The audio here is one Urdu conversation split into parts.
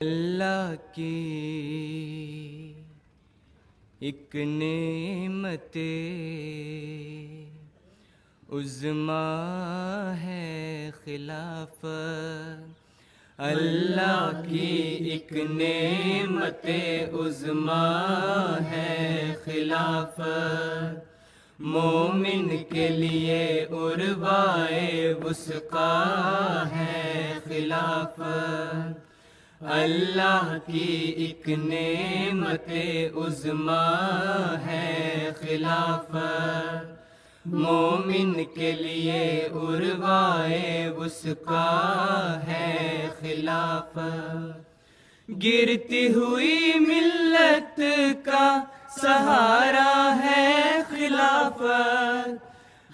اللہ کی ایک نعمت عظمیٰ ہے خلافت، اللہ کی ایک نعمت عظمیٰ ہے خلافت، مومن کے لیے عروۂ وثقیٰ ہے خلافت، اللہ کی ایک نعمت عظمیٰ ہے خلافت، مومن کے لیے عروۂ وثقیٰ ہے خلافت، گرتی ہوئی ملت کا سہارا ہے خلافت،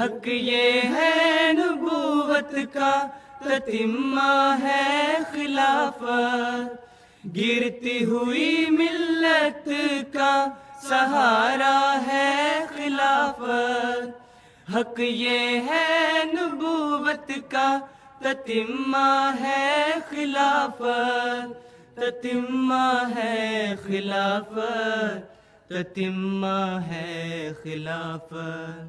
حق یہ ہے نبوت کا تتمہ ہے خلافت، گرتی ہوئی ملت کا سہارا ہے خلافت، حق یہ ہے نبوت کا تتمہ ہے خلافت، تتمہ ہے خلافت، تتمہ ہے خلافت،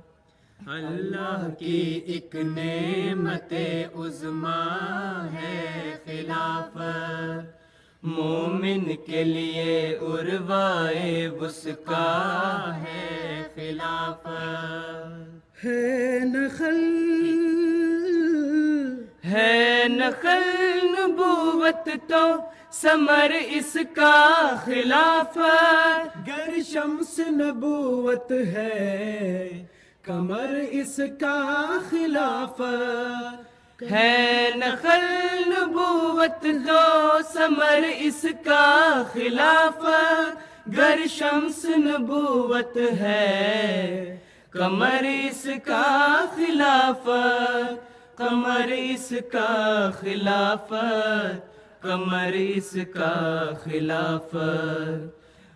اللہ کی ایک نعمت عظمیٰ ہے خلافت، مومن کے لیے عروۂ وثقیٰ ہے خلافت، ہے نخل نبوت تو ثمر اس کا خلافت، گر شمس نبوت ہے کمر اس کا خلافت، ہے نخل نبوت تو ثمر اس کا خلافت، گر شمس نبوت ہے کمر اس کا خلافت، کمر اس کا خلافت، کمر اس کا خلافت،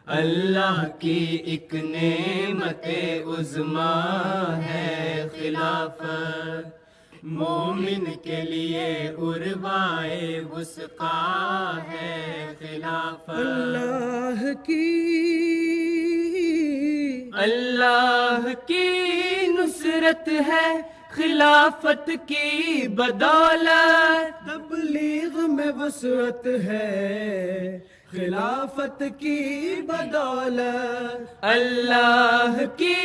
اللہ کی ایک نعمت عظمیٰ ہے خلافت، مومن کے لیے عروۂ وثقیٰ ہے خلافت، اللہ کی نصرت ہے خلافت کی بدولت، تبلیغ میں وسعت ہے خلافت کی بدولت، اللہ کی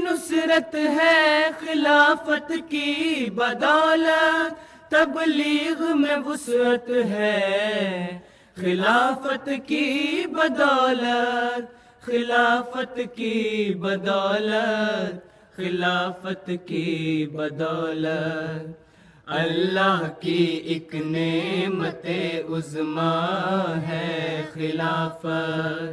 نصرت ہے خلافت کی بدولت، تبلیغ میں وسعت ہے خلافت کی بدولت، خلافت کی بدولت، خلافت کی بدولت، اللہ کی ایک نعمت عظمیٰ ہے خلافت،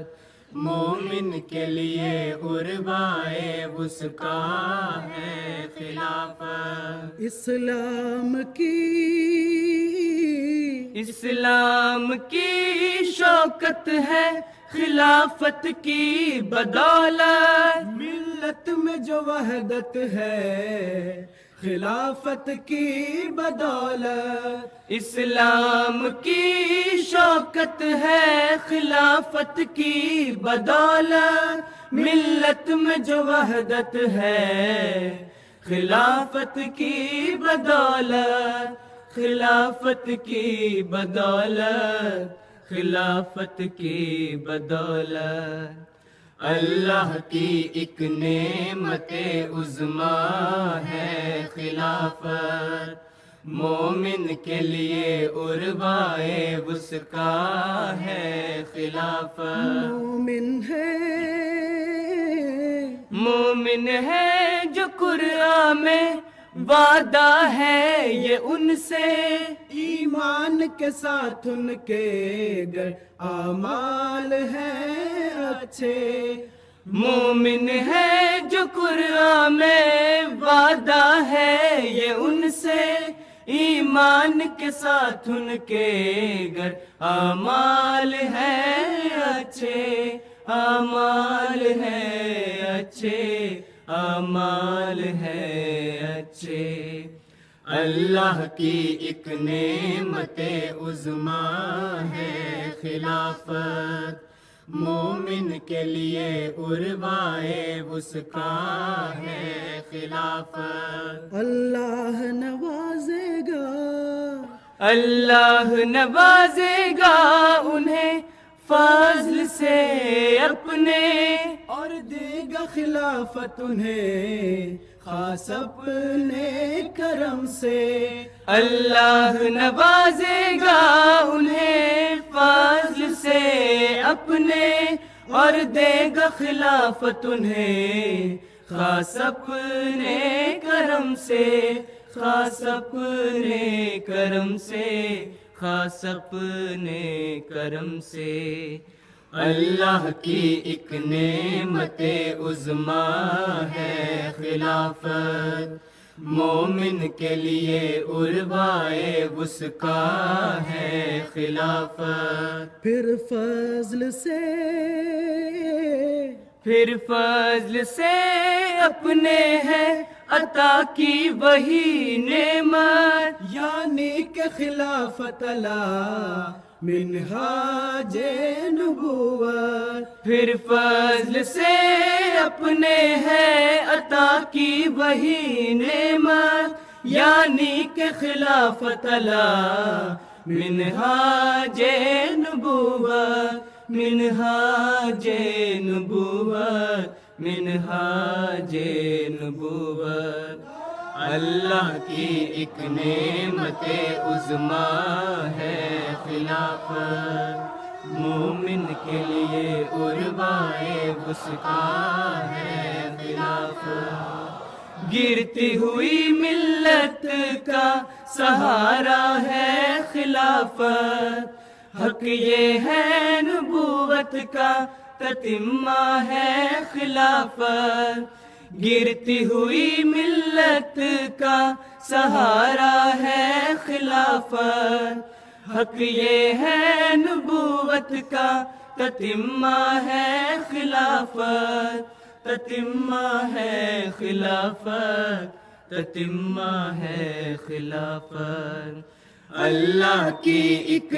مومن کے لیے عروۂ وثقیٰ ہے خلافت، اسلام کی شوکت ہے خلافت کی بدولت، ملت میں جو وحدت ہے خلافت کی بدولت، اسلام کی شوکت ہے خلافت کی بدولت، ملت میں جو وحدت ہے خلافت کی بدولت، خلافت کی بدولت، خلافت کی بدولت، اللہ کی ایک نعمت عظمیٰ ہے خلافت، مومن کے لیے عروۂ وثقیٰ ہے خلافت، مومن ہے جو قرآن میں وعدہ ہے یہ ان سے، ایمان کے ساتھ ان کے گر اعمال ہیں اچھے، مومن ہے جو قرآن میں وعدہ ہے یہ ان سے، ایمان کے ساتھ ان کے گر اعمال ہیں اچھے، اعمال ہیں اچھے، اعمال ہیں اچھے، اللہ کی ایک نعمت عظمیٰ ہے خلافت، مومن کے لیے عروائے وثقیٰ ہے خلافت۔ اللہ نوازے گا، اللہ نوازے گا انہیں فضل سے اپنے، اور دے گا خلافت انہیں خاص اپنے کرم سے۔ اللہ نوازے گا انہیں فضل سے اپنے، اور دے گا خلافت انہیں خاص اپنے کرم سے، خاص اپنے کرم سے، خاص اپنے کرم سے۔ اللہ کی ایک نعمت عظمیٰ ہے خلافت، مومن کے لیے عروائے وثقیٰ ہے خلافت۔ پھر فضل سے، پھر فضل سے اپنے ہے عطا کی وہی نعمت، یعنی کہ خلافت علی منہاج نبوت۔ پھر فضل سے اپنے ہے عطا کی وہی نعمت، یعنی کہ خلافت علی منہاج نبوت، منہاج نبوت، منہاج نبوت۔ اللہ کی ایک نعمت عظمیٰ ہے خلافت، مومن کے لیے عروائے وثقیٰ ہے خلافت۔ گرتی ہوئی ملت کا سہارا ہے خلافت، حق یہ ہے نبوت کا تتمہ ہے خلافت۔ گرتی ہوئی ملت کا سہارا ہے خلافت، حق یہ ہے نبوت کا تتمہ ہے خلافت، تتمہ ہے خلافت، تتمہ ہے خلافت۔ اللہ کی ایک